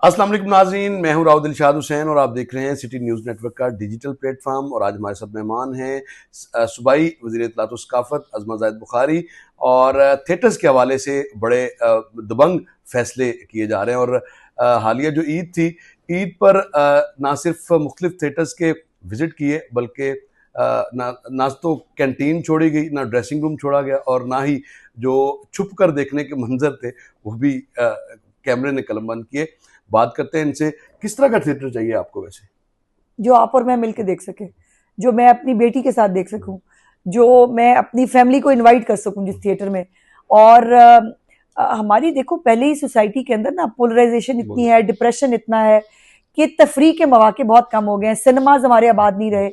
अस्सलाम वालेकुम नाज़रीन, मैं हूं राव दिलशाद हुसैन और आप देख रहे हैं सिटी न्यूज़ नेटवर्क का डिजिटल प्लेटफॉर्म। और आज हमारे साथ मेहमान हैं सूबाई वज़ीर इत्तलात व सकाफ़त अज़मा ज़ाहिद बुखारी। और थिएटर्स के हवाले से बड़े दबंग फैसले किए जा रहे हैं। और हालिया जो ईद थी, ईद पर ना सिर्फ मुख्तलिफ थिएटर्स के विज़िट किए बल्कि ना तो कैंटीन छोड़ी गई, ना ड्रेसिंग रूम छोड़ा गया, और ना ही जो छुप कर देखने के मंजर थे वो भी कैमरे ने कलमबंद किए। बात करते हैं इनसे, किस तरह का थिएटर चाहिए आपको वैसे? जो आप और मैं मिलके देख सके, जो मैं अपनी बेटी के साथ देख सकूं, जो मैं अपनी फैमिली को इनवाइट कर सकूं जिस थिएटर में। और हमारी देखो पहले ही सोसाइटी के अंदर ना पोलराइजेशन इतनी है, डिप्रेशन इतना है कि तफरी के मौके बहुत कम हो गए हैं। सिनेमाज हमारे आबाद नहीं रहे।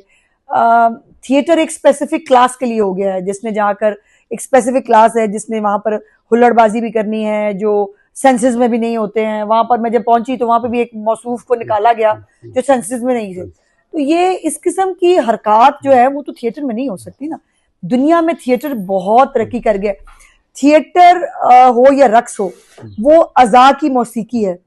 थिएटर एक स्पेसिफिक क्लास के लिए हो गया है, जिसने जाकर एक स्पेसिफिक क्लास है जिसने वहां पर हुल्लड़बाजी भी करनी है, जो सेंसेस में भी नहीं होते हैं। वहां पर मैं जब पहुंची तो वहां पर भी एक मौसूफ को निकाला गया जो सेंसेस में नहीं थे। तो ये इस किस्म की हरकत जो है वो तो थिएटर में नहीं हो सकती ना। दुनिया में थिएटर बहुत तरक्की कर गया। थिएटर हो या रक्स हो, वो अज़ा की मौसीकी है।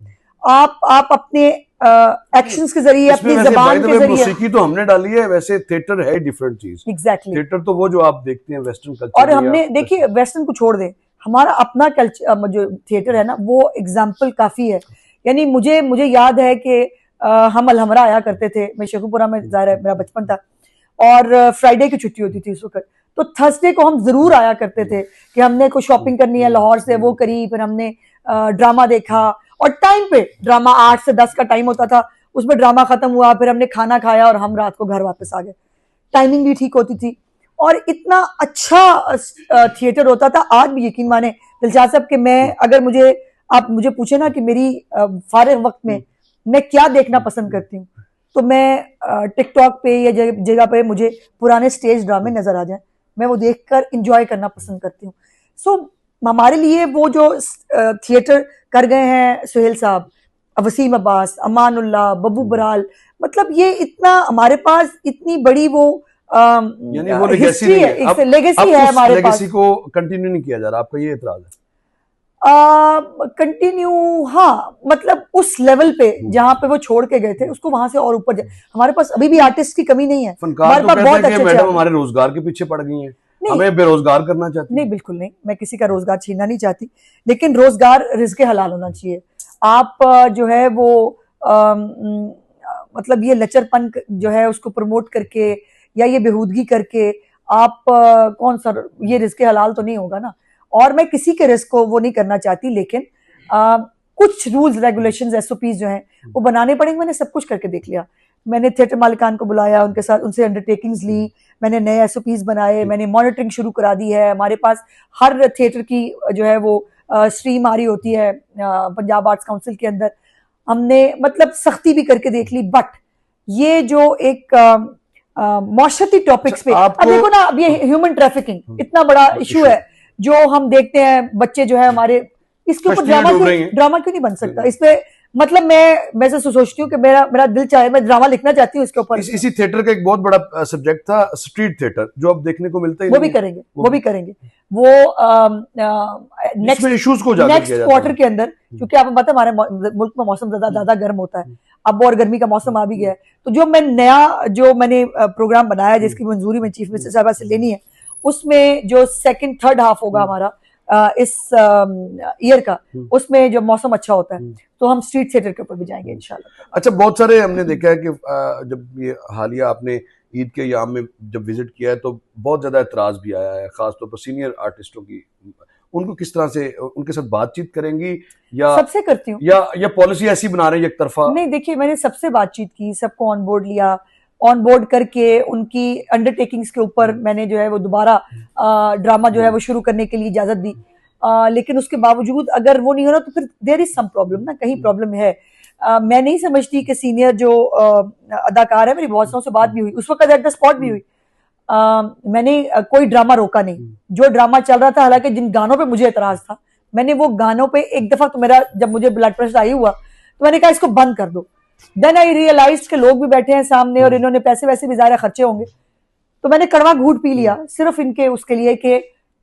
आप अपने एक्शंस के जरिए, अपनी ज़बान के जरिए। मौसीकी तो हमने डाली है, वैसे थिएटर है डिफरेंट चीज। एग्जैक्टली थिएटर तो वो जो आप देखते हैं वेस्टर्न कल्चर। और हमने देखिए वेस्टर्न को छोड़ दे, हमारा अपना कल्चर जो थिएटर है ना, वो एग्जाम्पल काफी है। यानी मुझे याद है कि हम अलहमरा आया करते थे। मैं शेखुपुरा में, ज़ाहिर है मेरा बचपन था, और फ्राइडे की छुट्टी होती थी उस वक्त। तो थर्सडे को हम जरूर आया करते थे कि हमने कुछ शॉपिंग करनी है लाहौर से, वो करी। फिर हमने ड्रामा देखा, और टाइम पे ड्रामा 8 से 10 का टाइम होता था, उसमें ड्रामा खत्म हुआ, फिर हमने खाना खाया और हम रात को घर वापस आ गए। टाइमिंग भी ठीक होती थी और इतना अच्छा थिएटर होता था। आज भी यकीन माने दिलशाद साहब कि मैं, अगर आप मुझे पूछे ना कि मेरी फारिग वक्त में मैं क्या देखना पसंद करती हूँ, तो मैं टिकटॉक पे या जगह पे मुझे पुराने स्टेज ड्रामे नजर आ जाए, मैं वो देखकर इंजॉय करना पसंद करती हूँ। सो हमारे लिए वो जो थिएटर कर गए हैं सुहेल साहब, वसीम अब्बास, अमानुल्लाह, बब्बू बराल, मतलब ये इतना हमारे पास इतनी बड़ी वो यानी वो लेगेसी है, लेगेसी है हमारे पास। लेगेसी को कंटिन्यू नहीं किया जा रहा, आपका ये एतराज है? कंटिन्यू, हाँ, मतलब उस लेवल पे जहां पे वो छोड़ के गए थे उसको वहां से और ऊपर जाए। हमारे पास अभी भी आर्टिस्ट की कमी नहीं है। फनकार तो कहते हैं कि मैडम हमारे रोजगार के पीछे पड़ गई हैं, हमें बेरोजगार करना चाहती नहीं, बिल्कुल नहीं, मैं किसी का रोजगार छीनना नहीं चाहती, लेकिन रोजगार रिज़्क़े हलाल होना चाहिए। आप जो है वो मतलब ये लचरपन जो है उसको प्रमोट करके या ये बेहूदगी करके आप कौन सा, ये रिज़्क़े हलाल तो नहीं होगा ना। और मैं किसी के रिस्क को वो नहीं करना चाहती, लेकिन कुछ रूल्स रेगुलेशंस एसओपीज जो हैं वो बनाने पड़ेंगे। मैंने सब कुछ करके देख लिया। मैंने थिएटर मालिकान को बुलाया, उनके साथ उनसे अंडरटेकिंग्स ली, मैंने नए एसओपीज बनाए, मैंने मॉनिटरिंग शुरू करा दी है। हमारे पास हर थिएटर की जो है वो स्ट्रीम आ रही होती है पंजाब आर्ट्स काउंसिल के अंदर। हमने मतलब सख्ती भी करके देख ली। बट ये जो एक मौशती टॉपिक्स पे, अब देखो ना, अब ये ह्यूमन ट्रैफिकिंग इतना बड़ा इशू है जो हम देखते हैं। बच्चे जो है हमारे, इसके ऊपर ड्रामा क्यों नहीं बन सकता? इस पे मतलब मैं से सोचती हूँ कि मेरा दिल चाहे, मैं ड्रामा लिखना चाहती हूँ इसके ऊपर। इसी थिएटर का एक बहुत बड़ा सब्जेक्ट था स्ट्रीट थिएटर, जो अब देखने को मिलता है। वो भी करेंगे, वो भी करेंगे। वो नेक्स्ट इश्यूज को नेक्स्ट क्वार्टर के अंदर, क्योंकि आपको पता है हमारे मुल्क में मौसम ज्यादा गर्म होता है अब, और गर्मी का मौसम आ भी गया है। तो जो मैंने प्रोग्राम बनाया, जिसकी मंजूरी में चीफ मिनिस्टर साहब से लेनी है, उसमें जो सेकंड थर्ड हाफ होगा हमारा इस ईयर का, उसमें जब मौसम अच्छा होता है तो हम स्ट्रीट थिएटर के ऊपर भी जाएंगे इंशाल्लाह। अच्छा, बहुत सारे हमने देखा है कि जब ये हालिया आपने ईद के याम में जब विजिट किया है तो बहुत ज्यादा एतराज भी आया है, खासतौर पर सीनियर आर्टिस्टों की। उनको किस तरह से, उनके साथ बातचीत करेंगी या सबसे करती हूँ, या पॉलिसी ऐसी बना रहे हैं एक तरफा? नहीं, देखिए मैंने सबसे बातचीत की, सबको ऑन बोर्ड लिया, ऑन बोर्ड करके उनकी अंडरटेकिंग्स के ऊपर मैंने जो है वो दोबारा ड्रामा जो है वो शुरू करने के लिए इजाजत दी। लेकिन उसके बावजूद अगर वो नहीं हो रहा तो फिर देयर इज सम प्रॉब्लम ना, कहीं प्रॉब्लम है। मैं नहीं समझती कि सीनियर जो अदाकार है, मेरी बहुत से बात भी हुई उस वक्त, एट द स्पॉट भी हुई। मैंने कोई ड्रामा रोका नहीं, जो ड्रामा चल रहा था, हालांकि जिन गानों पे मुझे एतराज था, मैंने वो गानों पे एक दफा तो मेरा, जब मुझे ब्लड प्रेशर आई हुआ तो मैंने कहा इसको बंद कर दो। देन आई रियलाइज के लोग भी बैठे हैं सामने और इन्होंने पैसे वैसे भी ज़्यादा खर्चे होंगे, तो मैंने कड़वा घूंट पी लिया सिर्फ इनके उसके लिए कि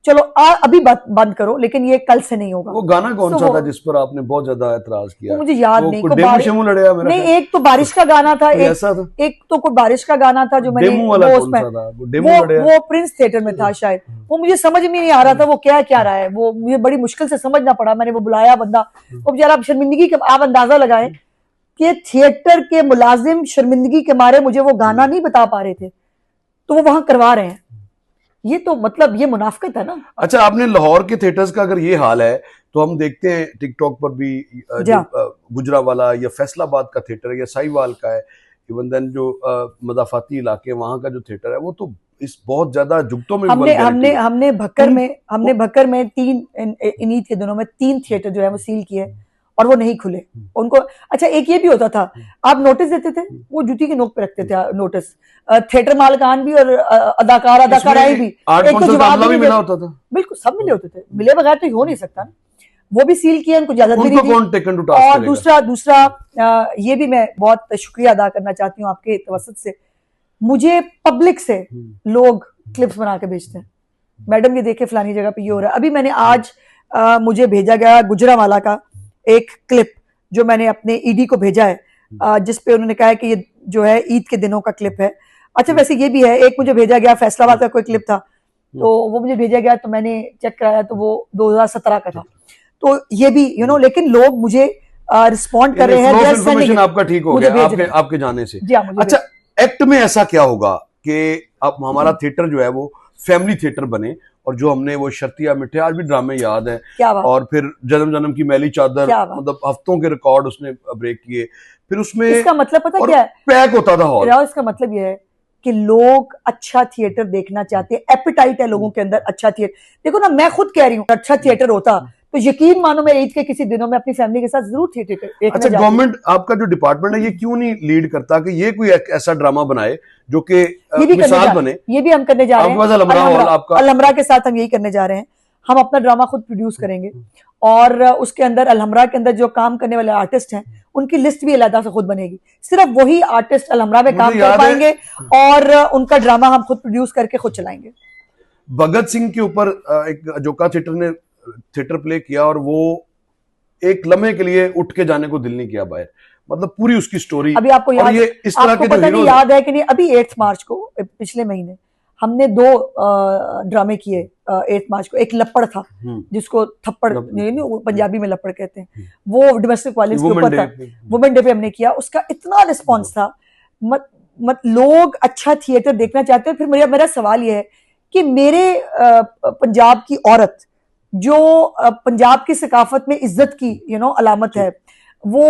चलो अभी बंद करो, लेकिन ये कल से नहीं होगा। वो गाना कौन तो सा था जिस पर आपने बहुत ज्यादा एतराज किया? वो मुझे याद नहीं, डेमू शेमू लड़ेगा मेरा नहीं, एक तो बारिश का गाना था, ऐसा था, एक तो कोई बारिश का गाना था जो मैंने डेमू वाला कौन सा था? वो प्रिंस थिएटर में था शायद, वो मुझे समझ में नहीं आ रहा था वो क्या क्या रहा है, वो मुझे बड़ी मुश्किल से समझना पड़ा। मैंने वो बुलाया बंदा, वो बेचारा शर्मिंदगी के, आप अंदाजा लगाएं कि थिएटर के मुलाजिम शर्मिंदगी के मारे मुझे वो गाना नहीं बता पा रहे थे, तो वो वहां करवा रहे हैं। ये तो मतलब ये मुनाफिकत है ना। अच्छा, आपने लाहौर के थिएटर्स का अगर ये हाल है तो हम देखते हैं टिकटॉक पर भी गुजरावाला या फैसलाबाद का थिएटर है या साहिवाल का है, इवन देन जो मदाफाती इलाके वहां का जो थिएटर है वो तो इस बहुत ज्यादा जुगतों में हमने भक्कर में इन ईद के दिनों में 3 थिएटर जो है वो सील किए और वो नहीं खुले उनको। अच्छा, एक ये भी होता था, आप नोटिस देते थे, वो जूती की नोक पे रखते थे नोटिस, थिएटर मालकान भी और अदाकाराएं भी, एक तो जवाब भी मिला होता था, बिल्कुल सब मिले होते थे, मिले बगैर तो हो नहीं सकता। वो भी सील किया, उनको इजाजत भी नहीं दी। और दूसरा ये भी मैं बहुत शुक्रिया अदा करना चाहती हूँ आपके तवसत से, मुझे पब्लिक से लोग क्लिप्स बना के भेजते हैं, मैडम ये देखे फलानी जगह पे ये हो रहा है। अभी मैंने आज मुझे भेजा गया गुजरावाला का एक क्लिप जो मैंने अपने ईडी को भेजा है, जिसपे उन्होंने कहा है कि ये जो है ईद के दिनों का क्लिप है। अच्छा, वैसे ये भी है, एक मुझे भेजा गया फैसलाबाद का कोई क्लिप था, तो वो मुझे भेजा गया, तो मैंने चेक कराया तो वो 2017 का था। तो ये भी लेकिन लोग मुझे रिस्पॉन्ड कर रहे हैं। इन्फॉर्मेशन आपका ठीक हो गया आपके जाने से। अच्छा, एक्ट में ऐसा क्या होगा कि अब हमारा थिएटर जो है वो फैमिली थिएटर बने, और जो हमने वो शर्तिया मिठे आज भी ड्रामे याद हैं, और फिर जन्म जन्म की मैली चादर, मतलब हफ्तों के रिकॉर्ड उसने ब्रेक किए, फिर उसमें इसका मतलब पता क्या है, पैक होता था हॉल। इसका मतलब ये है कि लोग अच्छा थिएटर देखना चाहते हैं, एपिटाइट है लोगों के अंदर अच्छा थिएटर। देखो ना, मैं खुद कह रही हूँ, अच्छा थिएटर होता तो यकीन मानो मैं ईद के किसी दिनों में अपनी फैमिली के साथ जरूर थिएटर देखने अच्छा, गवर्नमेंट आपका जो डिपार्टमेंट है ये क्यों नहीं लीड करता कि ये कोई ऐसा ड्रामा बनाए जो कि मिसाल बने? ये भी हम करने जा रहे हैं, अलहमरा के साथ हम यही करने जा रहे हैं। हम अपना ड्रामा खुद प्रोड्यूस करेंगे, और उसके अंदर अलहमरा के अंदर जो काम करने वाले आर्टिस्ट हैं उनकी लिस्ट भी अलग से खुद बनेगी। सिर्फ वही आर्टिस्ट अलहमरा में काम कर पाएंगे और उनका ड्रामा हम खुद प्रोड्यूस करके खुद चलाएंगे। भगत सिंह के ऊपर एक अजोका थिएटर ने थिएटर प्ले किया, और वो एक लम्हे के लिए उठ के जाने को दिल नहीं किया बाहर, मतलब पूरी उसकी स्टोरी। अभी आपको याद, ये इस तरह के पता नहीं याद है कि नहीं, अभी 8 मार्च को पिछले महीने हमने 2 ड्रामे किए। 8 मार्च को एक लपड़ था, जिसको थप्पड़ नहीं पंजाबी में लपड़ कहते हैं, वो डोमेस्टिक वायलेंस के ऊपर था, वुमेन डे पे हमने किया। उसका इतना रिस्पॉन्स था, मत लोग अच्छा थिएटर देखना चाहते हैं। फिर मेरा सवाल यह है कि मेरे पंजाब की औरत जो पंजाब की सकाफत में इज्जत की अलामत है, वो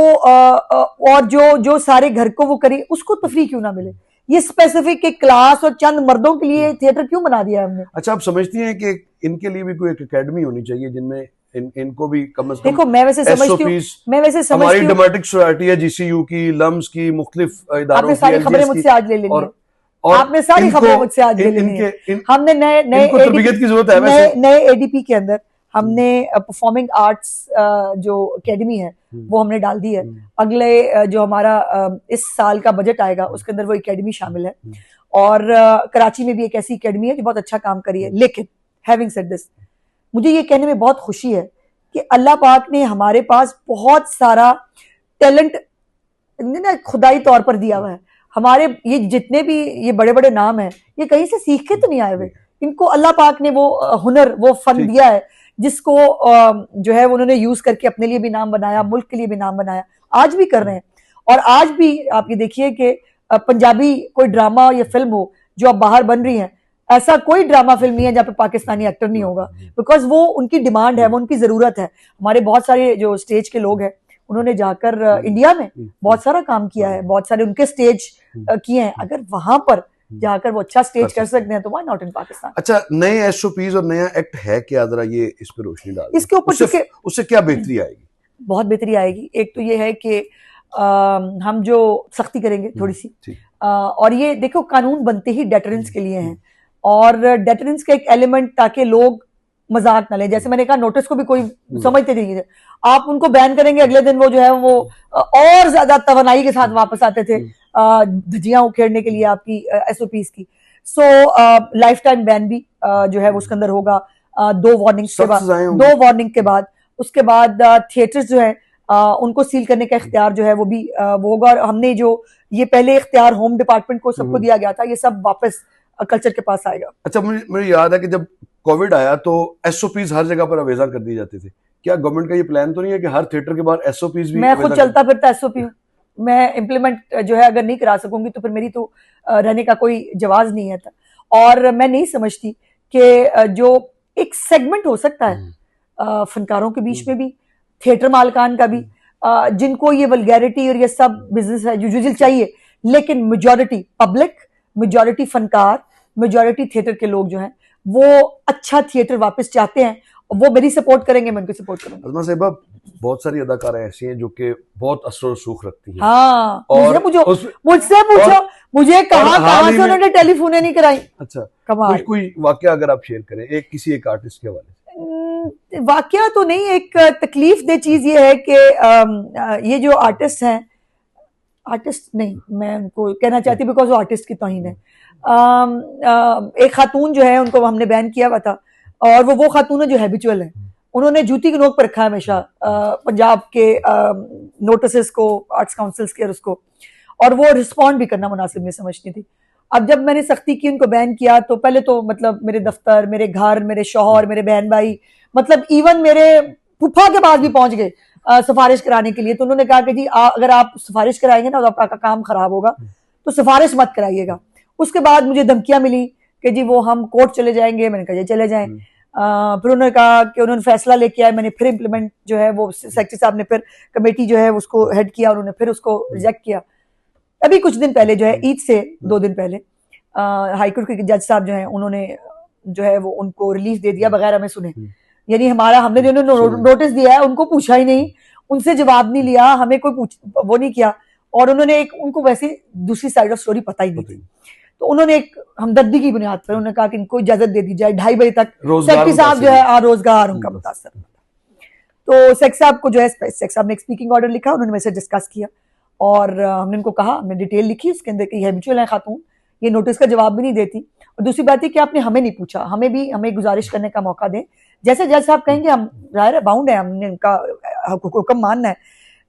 और जो सारे घर को वो करी, उसको तफरीह क्यों ना मिले? ये स्पेसिफिक एक क्लास और चंद मर्दों के लिए थिएटर क्यों बना दिया हमने? अच्छा, आप समझती हैं कि इनके लिए भी कोई एक एकेडमी होनी चाहिए जिनमें इनको भी कम से कम, देखो मैं वैसे समझती हूँ हमारी ड्रामेटिक सोसाइटी है, जीसीयू की, लम्स की, मुख्तलिफ इदारों की, सारी खबरें मुझसे आज ले लेंगे, और आपने सारी खबरें मुझसे आज ले लेनी है। हमने नए तरबियत की जरूरत है, नए एडीपी के अंदर हमने परफॉर्मिंग आर्ट्स जो एकेडमी है वो हमने डाल दी है। अगले जो हमारा इस साल का बजट आएगा उसके अंदर वो एकेडमी शामिल है, और कराची में भी एक ऐसी एकेडमी है जो बहुत अच्छा काम करी है। लेकिन हैविंग सेड दिस, मुझे ये कहने में बहुत खुशी है कि अल्लाह पाक ने हमारे पास बहुत सारा टैलेंट खुदाई तौर पर दिया हुआ है। हमारे ये जितने भी ये बड़े बड़े नाम हैं, ये कहीं से सीख के तो नहीं आए हुए, इनको अल्लाह पाक ने वो हुनर, वो फन दिया है, जिसको जो है उन्होंने यूज करके अपने लिए भी नाम बनाया, मुल्क के लिए भी नाम बनाया, आज भी कर रहे हैं। और आज भी आप ये देखिए कि पंजाबी कोई ड्रामा या फिल्म हो जो अब बाहर बन रही है, ऐसा कोई ड्रामा फिल्म नहीं है जहाँ पे पाकिस्तानी एक्टर नहीं होगा, बिकॉज वो उनकी डिमांड है, वो उनकी जरूरत है। हमारे बहुत सारे जो स्टेज के लोग हैं उन्होंने जाकर इंडिया में बहुत सारा काम किया है, बहुत सारे उनके स्टेज किए हैं। अगर वहां पर जाकर वो अच्छा स्टेज कर सकते हैं तो व्हाई नॉट इन पाकिस्तान। अच्छा, नए एसओपीज और नया एक्ट है क्या, जरा ये इस पर रोशनी डाल। इसके ऊपर उससे क्या बेहतरी आएगी? बहुत बेहतरी आएगी। एक तो ये है कि हम जो सख्ती करेंगे थोड़ी सी, और ये देखो कानून बनते ही डेटरेंस के लिए हैं, और डेटरेंस का एक एलिमेंट ताकि लोग मजाक न ले। जैसे मैंने कहा, नोटिस को भी कोई समझते नहीं, आप उनको बैन करेंगे, अगले दिन वो जो है वो और ज्यादा तवानाई के साथ वापस आते थे धज्जियां उखेड़ने के लिए आपकी एसओपीज की। सो लाइफ टाइम बैन भी जो है उसके अंदर होगा। 2 वार्निंग के बाद, 2 वार्निंग के बाद उसके बाद थिएटर्स जो है उनको सील करने का इख्तियार जो है वो भी वो होगा। और हमने जो ये पहले इख्तियार होम डिपार्टमेंट को सबको दिया गया था, ये सब वापस कल्चर के पास आएगा। अच्छा, मुझे याद है कि जब कोविड आया तो एसओपीज हर जगह पर अवेजा कर दिए जाते थे। क्या गवर्नमेंट का ये प्लान तो नहीं है कि हर थिएटर के बाद एसओपीज भी? मैं खुद चलता फिरता एसओपी हूँ, मैं इम्प्लीमेंट जो है अगर नहीं करा सकूंगी तो फिर मेरी तो रहने का कोई जवाब नहीं है। और मैं नहीं समझती कि जो एक सेगमेंट हो सकता है फनकारों के बीच में भी, थिएटर मालकान का भी, जिनको ये वल्गैरिटी और ये सब बिजनेस है यूजुअल चाहिए, लेकिन मेजॉरिटी पब्लिक, मेजॉरिटी फनकार, मेजॉरिटी थिएटर के लोग जो हैं वो अच्छा थिएटर वापस चाहते हैं, वो मेरी सपोर्ट करेंगे, मैं उनको सपोर्ट करूंगा। अज़मा साहिबा, बहुत सारी अदाकारा ऐसी हैं जो कि बहुत असर और सूख रखती हैं। हाँ, और मुझसे पूछो, मुझे कहाँ से उन्होंने टेलीफोन नहीं कराई। अच्छा, कमाल। कोई वाकया अगर आप शेयर करें किसी एक आर्टिस्ट के हवाले से। वाकया तो नहीं, एक तकलीफ दे चीज ये है कि ये जो आर्टिस्ट हैं, आर्टिस्ट नहीं मैं उनको कहना चाहती बिकॉज वो आर्टिस्ट की तौहीन है। एक खातून जो है उनको हमने बैन किया हुआ था, और वो खातून जो हैबिचुअल है, उन्होंने जूती की नोक पर रखा है हमेशा पंजाब के नोटिस को, आर्ट्स काउंसिल्स के, और उसको, और वो रिस्पॉन्ड भी करना मुनासिब नहीं समझती थी। अब जब मैंने सख्ती की, उनको बैन किया, तो पहले तो मतलब मेरे दफ्तर, मेरे घर, मेरे शौहर, मेरे बहन भाई, मतलब इवन मेरे फूफा के पास भी पहुंच गए सिफारिश कराने के लिए। तो उन्होंने कहा कि जी अगर आप सिफारिश कराएंगे ना तो आपका काम खराब होगा, तो सिफारिश मत कराइएगा। उसके बाद मुझे धमकियां मिली कि जी वो हम कोर्ट चले जाएंगे। मैंने कहा चले जाएं। फिर उन्होंने कहा कि उन्होंने फैसला लेके आए, मैंने फिर इम्प्लीमेंट जो है वो सेक्रेटरी साहब ने फिर कमेटी जो है उसको हेड किया, उन्होंने फिर उसको रिजेक्ट किया। अभी कुछ दिन पहले जो है, ईद से 2 दिन पहले, हाईकोर्ट के जज साहब जो है उन्होंने जो है वो उनको रिलीफ दे दिया बगैर हमें सुने। यानी हमने जो नोटिस दिया है उनको पूछा ही नहीं, उनसे जवाब नहीं लिया, हमें कोई वो नहीं किया, और उन्होंने उनको वैसे दूसरी साइड ऑफ स्टोरी पता ही नहीं थी। तो उन्होंने एक हमदर्दी की बुनियाद पर उन्होंने कहा कि इनको इजाजत दे दी जाए 2:30 बजे तक। सेक्रेटरी साहब जो है रोजगार उनका मुतासर। तो सेक्रेटरी साहब को जो है, सेक्रेटरी साहब ने एक स्पीकिंग ऑर्डर लिखा, उन्होंने मेरे से डिस्कस किया, और हमने उनको कहा, हमने डिटेल लिखी उसके अंदर कि हैबिचुअल है खातून, ये नोटिस का जवाब भी नहीं देती। और दूसरी बात है कि आपने हमें नहीं पूछा, हमें गुजारिश करने का मौका दें, जैसे जज साहब कहेंगे हम जाहिर है बाउंड है, हमने उनका हुक्म मानना है।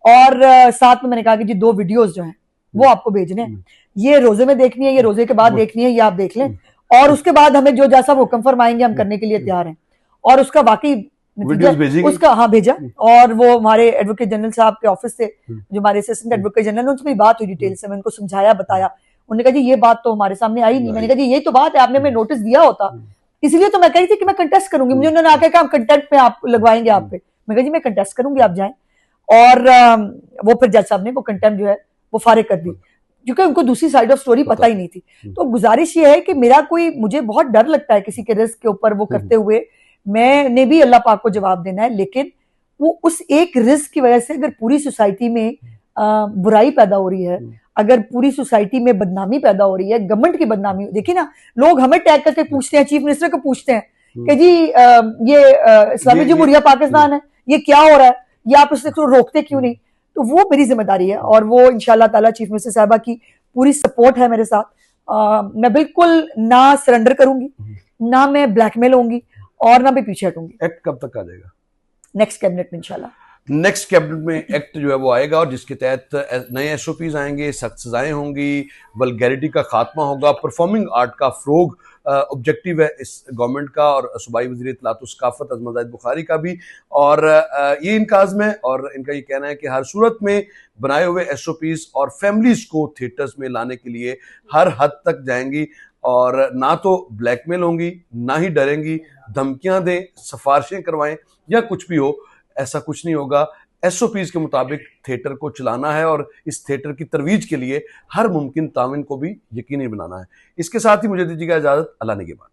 और साथ में मैंने कहा कि जी 2 वीडियोस जो हैं वो आपको भेजने हैं, ये रोजे में देखनी है, ये रोजे के बाद देखनी है, ये आप देख लें, और उसके बाद हमें जो जैसा हुक्म फरमाएंगे हम करने के लिए तैयार हैं। और उसका वाकई उसका भेजा, और वो हमारे एडवोकेट जनरल साहब के ऑफिस से, जो हमारे असिस्टेंट एडवोकेट जनरल, उनसे मेरी बात हुई डिटेल से, मैं उनको समझाया, बताया। उन्होंने कहा जी ये बात तो हमारे सामने आई नहीं। मैंने कहा जी यही तो बात है, आपने हमें नोटिस दिया होता, इसलिए तो मैं कह रही थी कि मैं कंटेस्ट करूंगी। मुझे उन्होंने आके कहा कंटेंट पे आप लगवाएंगे आप पे, मैं कहा जी मैं कंटेस्ट करूंगी, आप जाएं। और वो फिर जज साहब ने वो कंटेम्प्ट जो है वो फारिग कर दी, क्योंकि उनको दूसरी साइड ऑफ स्टोरी पता ही नहीं थी। तो गुजारिश ये है कि मुझे बहुत डर लगता है किसी के रिस्क के ऊपर वो करते हुए, मैंने भी अल्लाह पाक को जवाब देना है, लेकिन वो उस एक रिस्क की वजह से अगर पूरी सोसाइटी में बुराई पैदा हो रही है, अगर पूरी सोसाइटी में बदनामी पैदा हो रही है, गवर्नमेंट की बदनामी, देखिए ना, लोग हमें टैग करके पूछते हैं, चीफ मिनिस्टर को पूछते हैं कि जी ये इस्लामी जमहूरिया पाकिस्तान है, ये क्या हो रहा है, ये आप इसको रोकते क्यों नहीं? तो वो मेरी जिम्मेदारी है, और वो इंशाल्लाह ताला चीफ मिनिस्टर साहबा की पूरी सपोर्ट है मेरे साथ। मैं बिल्कुल ना सरेंडर करूंगी, ना मैं ब्लैकमेल होंगी, और ना भी पीछे हटूंगी। एक्ट कब तक आ जाएगा? नेक्स्ट कैबिनेट में इंशाल्लाह। नेक्स्ट कैबिनेट में एक्ट जो है वो आएगा, और जिसके तहत नए एसओपीज आएंगे, सख्त सजाएं होंगी, वल्गैरिटी का खात्मा होगा, परफॉर्मिंग आर्ट का फ़रोग ऑब्जेक्टिव है इस गवर्नमेंट का, और सूबाई वज़ीर इत्तलात व सकाफ़त अज़मा ज़ाहिद बुखारी का भी। और ये इनका आज़म है, और इनका ये कहना है कि हर सूरत में बनाए हुए एसओपीज और फैमिलीज़ को थिएटर्स में लाने के लिए हर हद तक जाएंगी, और ना तो ब्लैकमेल होंगी, ना ही डरेंगी, धमकियां दें, सिफारिशें करवाएं या कुछ भी हो, ऐसा कुछ नहीं होगा। एसओपीज के मुताबिक थिएटर को चलाना है, और इस थिएटर की तरवीज के लिए हर मुमकिन तामीन को भी यकीनी बनाना है। इसके साथ ही मुझे दीजिएगा इजाजत। अल्लाह ने के बाद।